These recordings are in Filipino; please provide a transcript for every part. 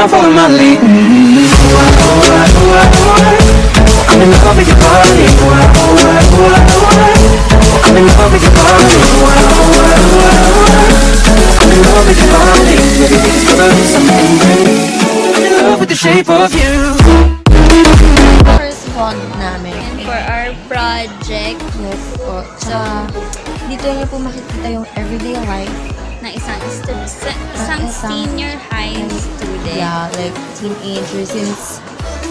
down for my lead. I'm in love with your body. I'm in love with your body. I'm in love with your body. Maybe it's gonna be something great. I'm in love with the shape of you. First vlog namin. And for our project Yes po. Tsaka, dito niyo po makikita yung everyday life. na isang senior high student. Yeah, like teenagers. Since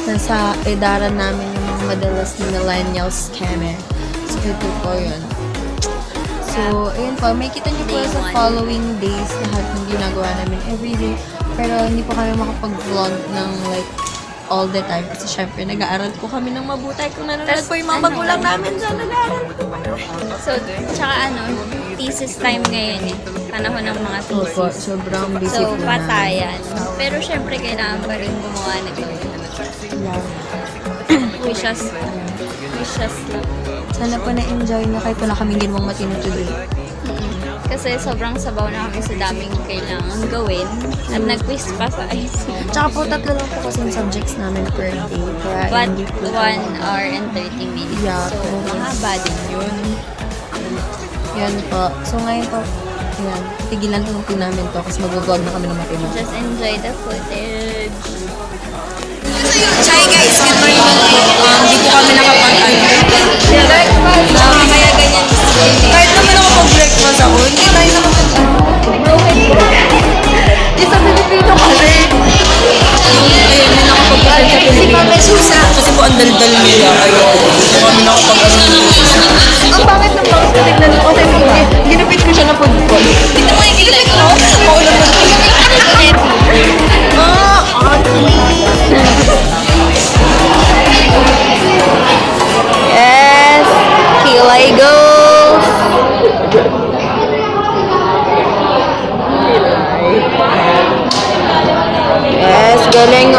nasa edaran namin yung mga madalas na millennials scammer. So, ito po yun. So, ayun po. May kita niyo po Day sa one. following days lahat ng ginagawa namin everyday. Pero hindi po kami makapag-vlog ng like all the time. Kasi syempre, nag-aaral po kami ng mabuti. Kung nanonood Tas, po yung mga magulang namin dyan, nag-aaral po kami. So, tsaka thesis time ngayon eh. Panahon ng mga Opo, thesis. sobrang busy So, po namin. patayan. Pero syempre, kailangan pa rin gumawa ng Yeah. wish us lang. Sana po na-enjoy na kahit wala kaming ginawang matino today. Kasi sobrang sabaw na kami sa daming kailangan gawin. At nag-quiz pa sa IC. Tsaka po, 3 lang po kasi yung subjects namin per day. Kaya But hindi po 1 hour and 30 minutes. Yeah, So, mahaba din yun. Yan po. So ngayon po, yan. Tigilan po namin to kasi mag-vlog na kami ng matino. Just enjoy the footage. Hi guys, good morning po. Hindi po kami nakapag-breakfast. Mamaya ganyan. Kahit naman ako mag-breakfast ako, hindi tayo Di sa Pilipino kasi. Ayun, hindi nakapag-breakfast sa Pilipino. Si Mame Susa. Kasi po ang daldal nila. Ayun. Hindi kami nakapag-breakfast. Ang pangit ng box ko, tignan ko kasi ginupit ko siya na football. Dito mo yung ginupit ko? Oo naman. Yes, Kilay goes. Yes, galing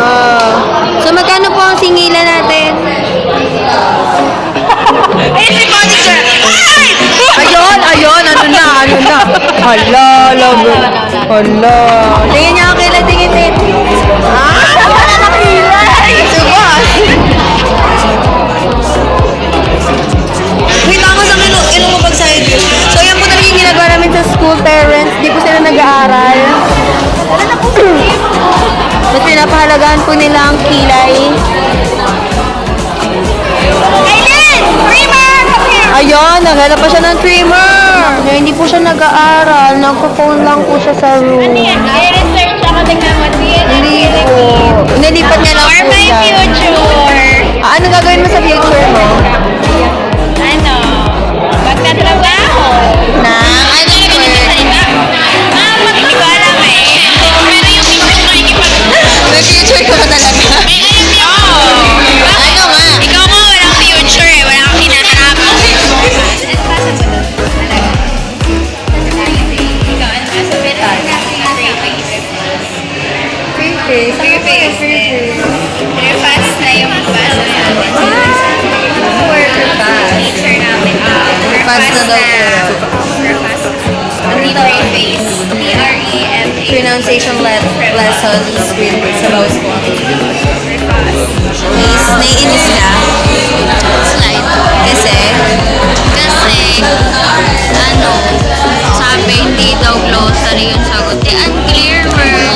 So magkano po ang singilan natin? Ayun si manager. Ayun, ano na. Hala, love. Hala. Tingin niya ako kailan, tingin. Wala na kilay. Subas. Wait ako sa ilang mo pag-side view. So, yan po talaga yung ginagawa namin sa school parents. Di po sila nag-aaral. Mas pinapahalagaan po nila ang kilay. Ayun, naghanap pa siya ng trimmer. Kaya hindi po siya nag-aaral. Nagpo-phone lang po siya sa room. I-research ako, tingnan mo. Hindi po. Nilipat niya lang po siya. future. Ano gagawin mo sa future mo? Ano? Magtatrabaho. Na? Ano work? Hindi ko alam eh. Pero yung future ko, May future ka ba talaga? Ano nga? ikaw nga walang future eh. Wala kang hinaharap. Ikaw, ano ka sabihin? Free face. Very fast na yung basa natin. Worker pass. Teacher namin. Fast na daw po. Very fast. Free face. P-R-E-F-A. Pronunciation lessons with Sabaw School. Very fast. Please, naiinis na. Slide. Kasi, ano, sabi hindi daw glossary yung sagot. Unclear word.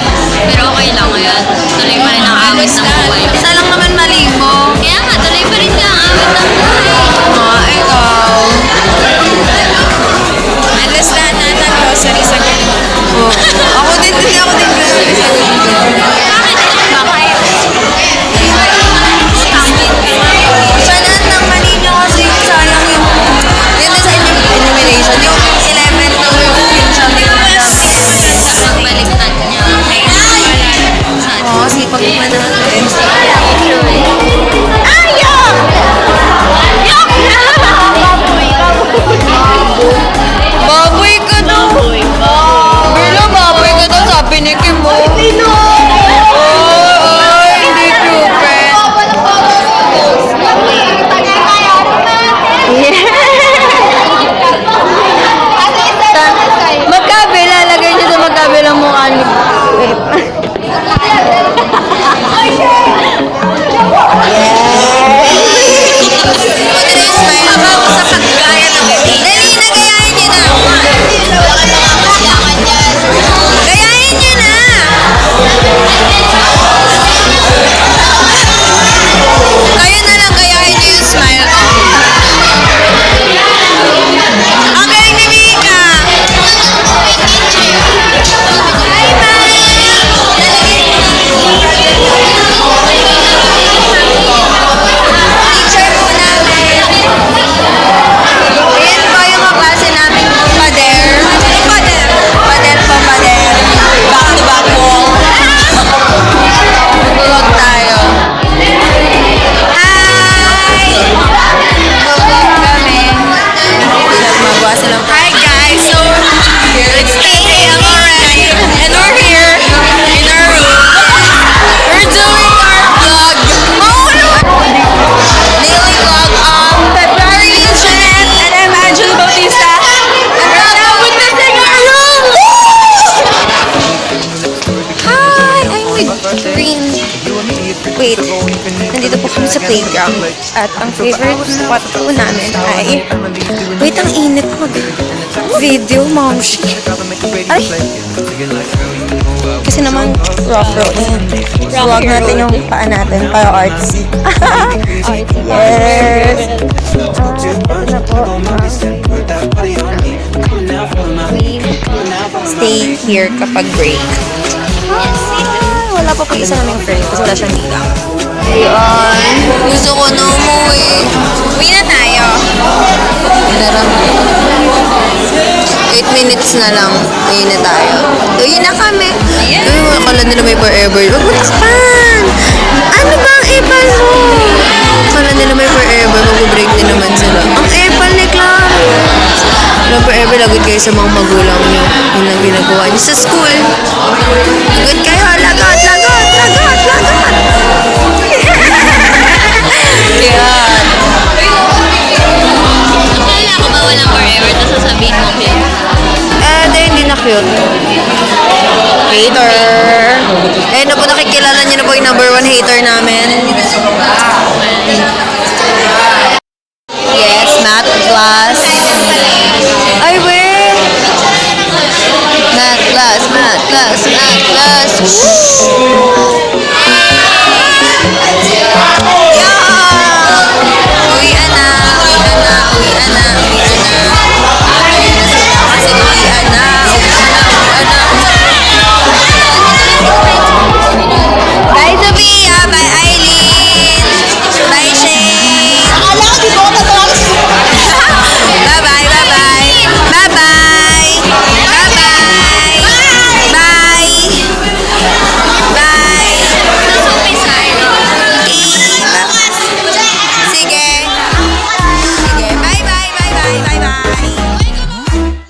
Pero okay lang yan. Tuloy pa rin ang awit ng buhay. isa lang naman mali mo. Kaya nga, tuloy pa rin nga ang awit ng buhay. Ikaw. Unless lahat natin glossary sa ganun. Ako din grocery sa ganito. Bakit? Sa lahat ng mali nyo kasi sayang yung... Yun na sa inyo. Anyway playground. At ang favorite spot po namin ay... Wait, ang init mag-video, momshi. Ay! Kasi naman, rough road na yan. Vlog natin yung paa natin para artsy. Yes! Ito na po. We stay here kapag break. Wala pa po isa naming friend kasi wala siyang liga. Ayun. Gusto ko na umuwi. Uwi na tayo. Darang. 8 minutes na lang. Uwi na tayo. Uwi na kami. Uy, akala nila may forever. Huwag mo takpan! Ano ba ang epal mo? Akala nila may forever. Mag-break din naman sila. Ang epal ni Clara. Walang forever. Lagot kayo sa mga magulang niyo. Yun ang ginagawa niyo sa school. Lagot kayo. Lagot! Lagot! Lagot! Lagot! Yan. Akala ko ba walang forever, tapos sasabihin mo cute? Hindi na cute. Hater. Na po nakikilala niyo na po yung number 1 hater namin. Yes, math class. I win! Math class, math class, math class.